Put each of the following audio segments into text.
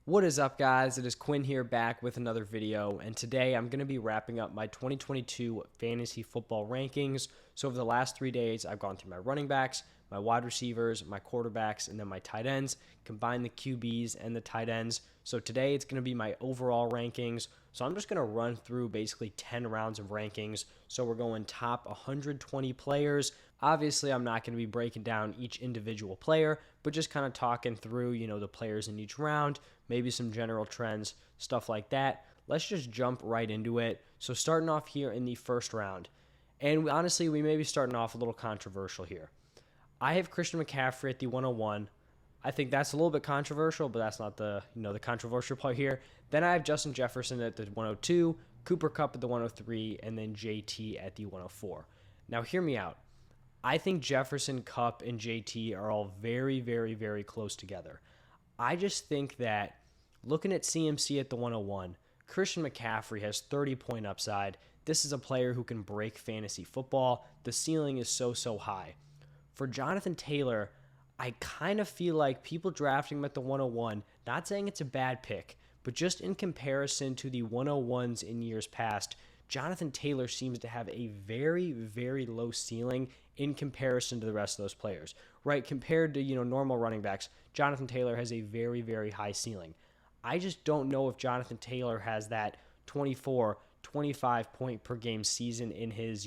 What is up, guys? It is Quinn here, back with another video, and today I'm going to be wrapping up my 2022 fantasy football rankings. So over the last 3 days, I've gone through my running backs, my wide receivers, my quarterbacks, and then my tight ends, combine the QBs and the tight ends. So today it's going to be my overall rankings. So I'm just going to run through basically 10 rounds of rankings. So we're going top 120 players. Obviously, I'm not going to be breaking down each individual player, but just kind of talking through, the players in each round, maybe some general trends, stuff like that. Let's just jump right into it. So starting off here in the first round, and honestly, we may be starting off a little controversial here. I have Christian McCaffrey at the 101. I think that's a little bit controversial, but that's not the controversial part here. Then I have Justin Jefferson at the 102, Cooper Kupp at the 103, and then JT at the 104. Now hear me out. I think Jefferson, Kupp, and JT are all very, very, very close together. I just think that looking at CMC at the 101, Christian McCaffrey has 30-point upside. This is a player who can break fantasy football. The ceiling is so high. For Jonathan Taylor, I kind of feel like people drafting him at the 101, not saying it's a bad pick, but just in comparison to the 101s in years past, Jonathan Taylor seems to have a very, very low ceiling in comparison to the rest of those players, right? Compared to, normal running backs, Jonathan Taylor has a very, very high ceiling. I just don't know if Jonathan Taylor has that 24, 25 point per game season in his,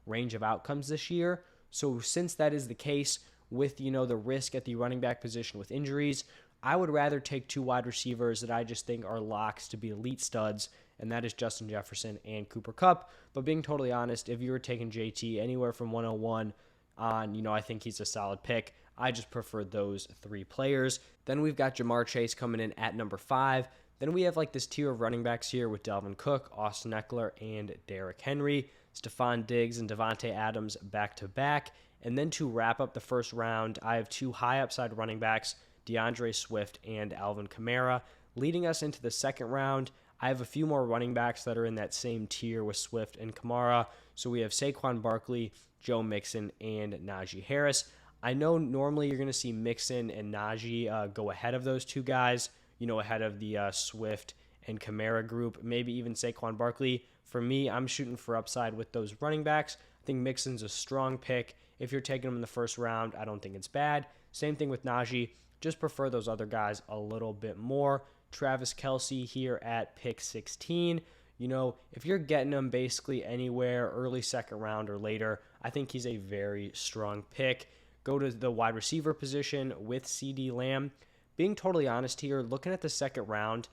range of outcomes this year. So since that is the case with, the risk at the running back position with injuries, I would rather take two wide receivers that I just think are locks to be elite studs, and that is Justin Jefferson and Cooper Kupp. But being totally honest, if you were taking JT anywhere from 101 on, I think he's a solid pick. I just prefer those three players. Then we've got Jamar Chase coming in at number 5. Then we have like this tier of running backs here with Dalvin Cook, Austin Eckler, and Derrick Henry, Stephon Diggs, and Devontae Adams back to back. And then to wrap up the first round, I have two high upside running backs, DeAndre Swift and Alvin Kamara. Leading us into the second round, I have a few more running backs that are in that same tier with Swift and Kamara. So we have Saquon Barkley, Joe Mixon, and Najee Harris. I know normally you're going to see Mixon and Najee go ahead of those two guys, ahead of the Swift and Kamara group, maybe even Saquon Barkley. For me, I'm shooting for upside with those running backs. I think Mixon's a strong pick. If you're taking him in the first round, I don't think it's bad. Same thing with Najee. Just prefer those other guys a little bit more. Travis Kelce here at pick 16. If you're getting him basically anywhere, early second round or later, I think he's a very strong pick. Go to the wide receiver position with CD Lamb. Being totally honest here, looking at the second round,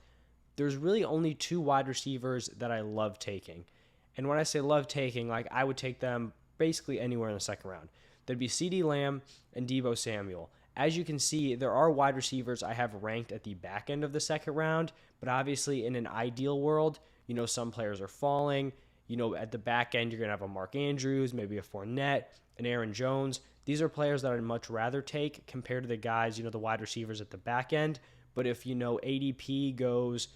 there's really only two wide receivers that I love taking. And when I say love taking, I would take them basically anywhere in the second round. There'd be CD Lamb and Deebo Samuel. As you can see, there are wide receivers I have ranked at the back end of the second round, but obviously in an ideal world, some players are falling. At the back end, you're going to have a Mark Andrews, maybe a Fournette, an Aaron Jones. These are players that I'd much rather take compared to the guys, the wide receivers at the back end. But if, ADP goes,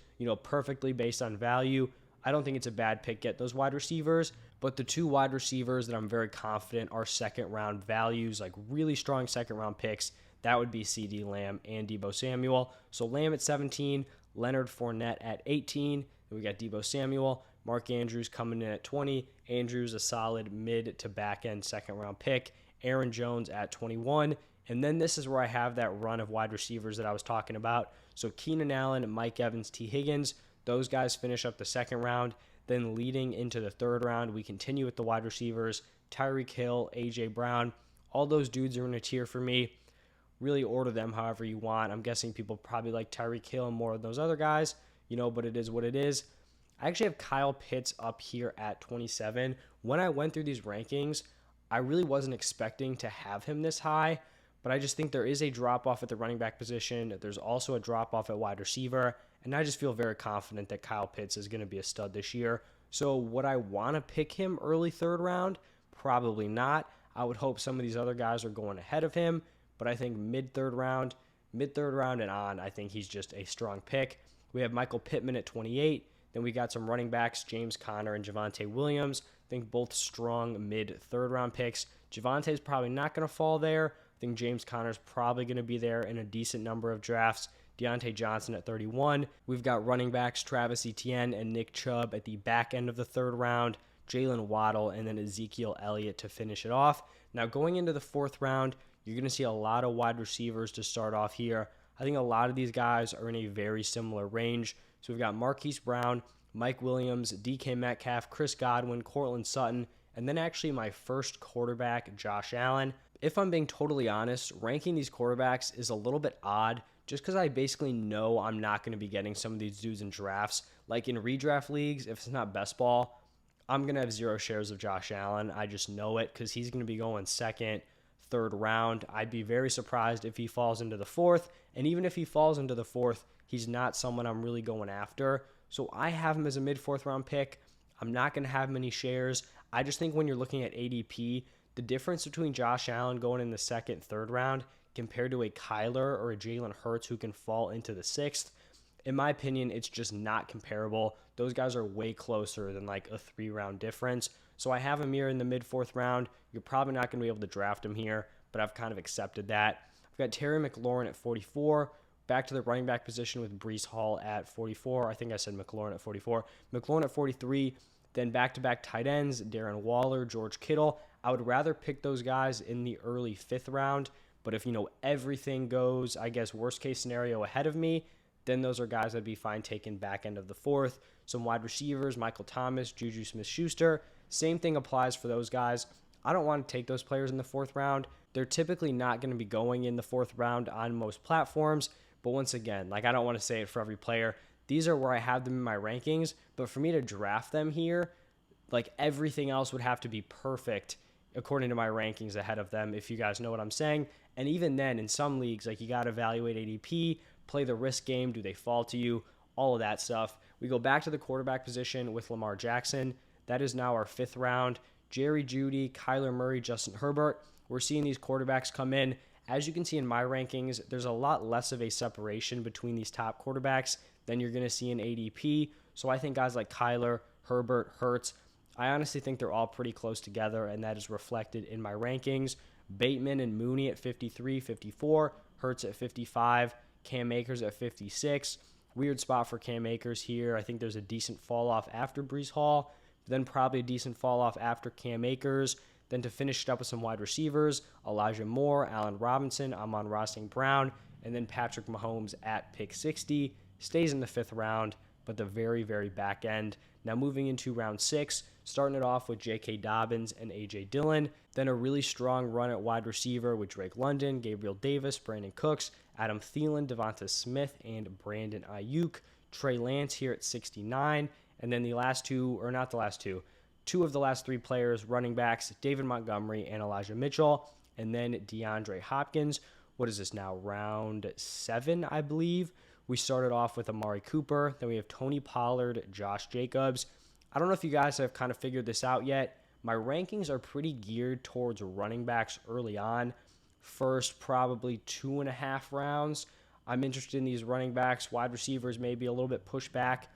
perfectly based on value, I don't think it's a bad pick. Get those wide receivers. But the two wide receivers that I'm very confident are second round values, like really strong second round picks. That would be CD Lamb and Deebo Samuel. So Lamb at 17, Leonard Fournette at 18. Then we got Deebo Samuel. Mark Andrews coming in at 20. Andrews a solid mid to back end second round pick. Aaron Jones at 21. And then this is where I have that run of wide receivers that I was talking about. So Keenan Allen, Mike Evans, T. Higgins, those guys finish up the second round. Then leading into the third round, we continue with the wide receivers, Tyreek Hill, A.J. Brown. All those dudes are in a tier for me. Really order them however you want. I'm guessing people probably like Tyreek Hill and more of those other guys, but it is what it is. I actually have Kyle Pitts up here at 27. When I went through these rankings, I really wasn't expecting to have him this high, but I just think there is a drop-off at the running back position. There's also a drop-off at wide receiver, and I just feel very confident that Kyle Pitts is going to be a stud this year. So would I want to pick him early third round? Probably not. I would hope some of these other guys are going ahead of him, but I think mid-third round and on, I think he's just a strong pick. We have Michael Pittman at 28. Then we got some running backs, James Conner and Javonte Williams. I think both strong mid-third round picks. Javonte's probably not going to fall there. I think James Conner's probably going to be there in a decent number of drafts. Deontay Johnson at 31. We've got running backs Travis Etienne and Nick Chubb at the back end of the third round, Jalen Waddle, and then Ezekiel Elliott to finish it off. Now, going into the fourth round, you're going to see a lot of wide receivers to start off here. I think a lot of these guys are in a very similar range. So we've got Marquise Brown, Mike Williams, DK Metcalf, Chris Godwin, Cortland Sutton, and then actually my first quarterback, Josh Allen. If I'm being totally honest, ranking these quarterbacks is a little bit odd just because I basically know I'm not going to be getting some of these dudes in drafts. Like in redraft leagues, if it's not best ball, I'm going to have 0 shares of Josh Allen. I just know it because he's going to be going second, third round. I'd be very surprised if he falls into the fourth. And even if he falls into the fourth, he's not someone I'm really going after. So I have him as a mid-fourth round pick. I'm not going to have many shares. I just think when you're looking at ADP, the difference between Josh Allen going in the second, third round compared to a Kyler or a Jalen Hurts who can fall into the sixth, in my opinion, it's just not comparable. Those guys are way closer than like a 3-round difference. So I have him here in the mid-fourth round. You're probably not going to be able to draft him here, but I've kind of accepted that. I've got Terry McLaurin at 44. Back to the running back position with Breece Hall at 44. I think I said McLaurin at 44. McLaurin at 43. Then back-to-back tight ends, Darren Waller, George Kittle. I would rather pick those guys in the early 5th round. But if, everything goes, I guess, worst-case scenario ahead of me, then those are guys I'd be fine taking back end of the 4th. Some wide receivers, Michael Thomas, Juju Smith-Schuster. Same thing applies for those guys. I don't want to take those players in the 4th round. They're typically not going to be going in the 4th round on most platforms. But once again, I don't want to say it for every player. These are where I have them in my rankings. But for me to draft them here, everything else would have to be perfect according to my rankings ahead of them, if you guys know what I'm saying. And even then, in some leagues, you got to evaluate ADP, play the risk game. Do they fall to you? All of that stuff. We go back to the quarterback position with Lamar Jackson. That is now our 5th round. Jerry Jeudy, Kyler Murray, Justin Herbert. We're seeing these quarterbacks come in. As you can see in my rankings, there's a lot less of a separation between these top quarterbacks than you're going to see in ADP. So I think guys like Kyler, Herbert, Hurts, I honestly think they're all pretty close together, and that is reflected in my rankings. Bateman and Mooney at 53, 54, Hurts at 55, Cam Akers at 56. Weird spot for Cam Akers here. I think there's a decent fall off after Breece Hall, then probably a decent fall off after Cam Akers. Then to finish it up with some wide receivers, Elijah Moore, Allen Robinson, Amon-Ra St. Brown, and then Patrick Mahomes at pick 60. Stays in the 5th round, but the very, very back end. Now moving into round 6, starting it off with J.K. Dobbins and A.J. Dillon. Then a really strong run at wide receiver with Drake London, Gabriel Davis, Brandon Cooks, Adam Thielen, Devonta Smith, and Brandon Ayuk. Trey Lance here at 69. And then the last two, or not the last two, 2 of the last 3 players, running backs, David Montgomery and Elijah Mitchell, and then DeAndre Hopkins. What is this now? Round 7, I believe. We started off with Amari Cooper. Then we have Tony Pollard, Josh Jacobs. I don't know if you guys have kind of figured this out yet. My rankings are pretty geared towards running backs early on. First, probably 2.5 rounds. I'm interested in these running backs. Wide receivers maybe a little bit pushed back.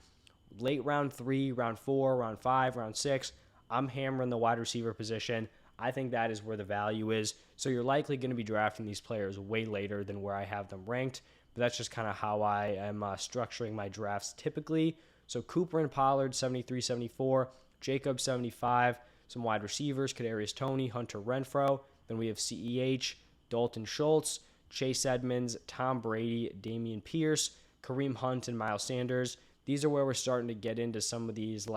Late round 3, round 4, round 5, round 6, I'm hammering the wide receiver position. I think that is where the value is. So you're likely going to be drafting these players way later than where I have them ranked. But that's just kind of how I am structuring my drafts typically. So Cooper and Pollard, 73, 74. Jacobs, 75. Some wide receivers, Kadarius Toney, Hunter Renfrow. Then we have CEH, Dalton Schultz, Chase Edmonds, Tom Brady, Damian Pierce, Kareem Hunt, and Miles Sanders. These are where we're starting to get into some of these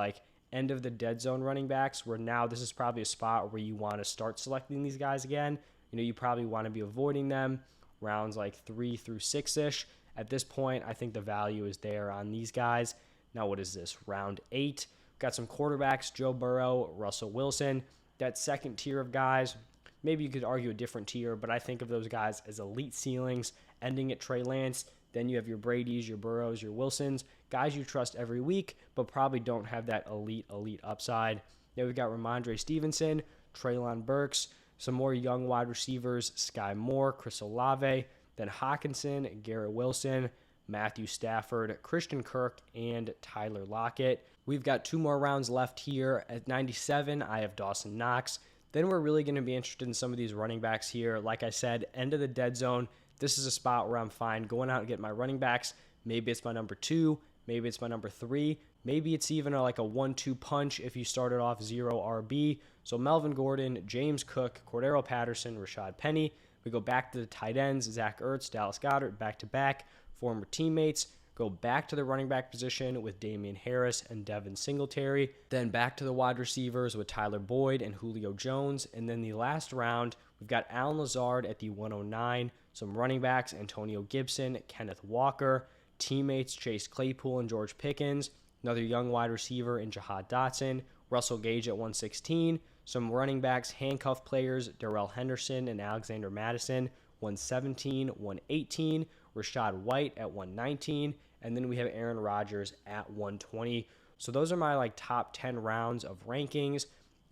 end of the dead zone running backs, where now this is probably a spot where you want to start selecting these guys again. You probably want to be avoiding them rounds 3 through 6-ish. At this point, I think the value is there on these guys. Now, what is this? Round 8. We've got some quarterbacks, Joe Burrow, Russell Wilson. That second tier of guys, maybe you could argue a different tier, but I think of those guys as elite ceilings, ending at Trey Lance. Then you have your Bradys, your Burrows, your Wilsons, guys you trust every week, but probably don't have that elite upside. Then we've got Ramondre Stevenson, Treylon Burks, some more young wide receivers, Sky Moore, Chris Olave, then Hawkinson, Garrett Wilson, Matthew Stafford, Christian Kirk, and Tyler Lockett. We've got 2 more rounds left here. At 97, I have Dawson Knox. Then we're really going to be interested in some of these running backs here. Like I said, end of the dead zone. this is a spot where I'm fine going out and getting my running backs. Maybe it's my number 2, maybe it's my number 3, maybe it's even like a 1-2 punch if you started off 0 RB. So Melvin Gordon, James Cook, Cordero Patterson, Rashad Penny. We go back to the tight ends, Zach Ertz, Dallas Goedert, back-to-back, former teammates. Go back to the running back position with Damian Harris and Devin Singletary. Then back to the wide receivers with Tyler Boyd and Julio Jones. And then the last round, we've got Allen Lazard at the 109. Some running backs, Antonio Gibson, Kenneth Walker. Teammates, Chase Claypool and George Pickens. Another young wide receiver in Jahad Dotson. Russell Gage at 116. Some running backs, handcuff players, Darrell Henderson and Alexander Madison, 117, 118. Rashad White at 119, and then we have Aaron Rodgers at 120. So those are my like top 10 rounds of rankings.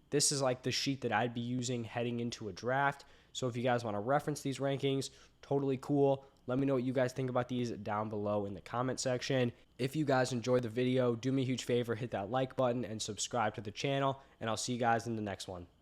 This is like the sheet that I'd be using heading into a draft. So if you guys want to reference these rankings, totally cool. Let me know what you guys think about these down below in the comment section. If you guys enjoyed the video, do me a huge favor, hit that like button and subscribe to the channel, and I'll see you guys in the next one.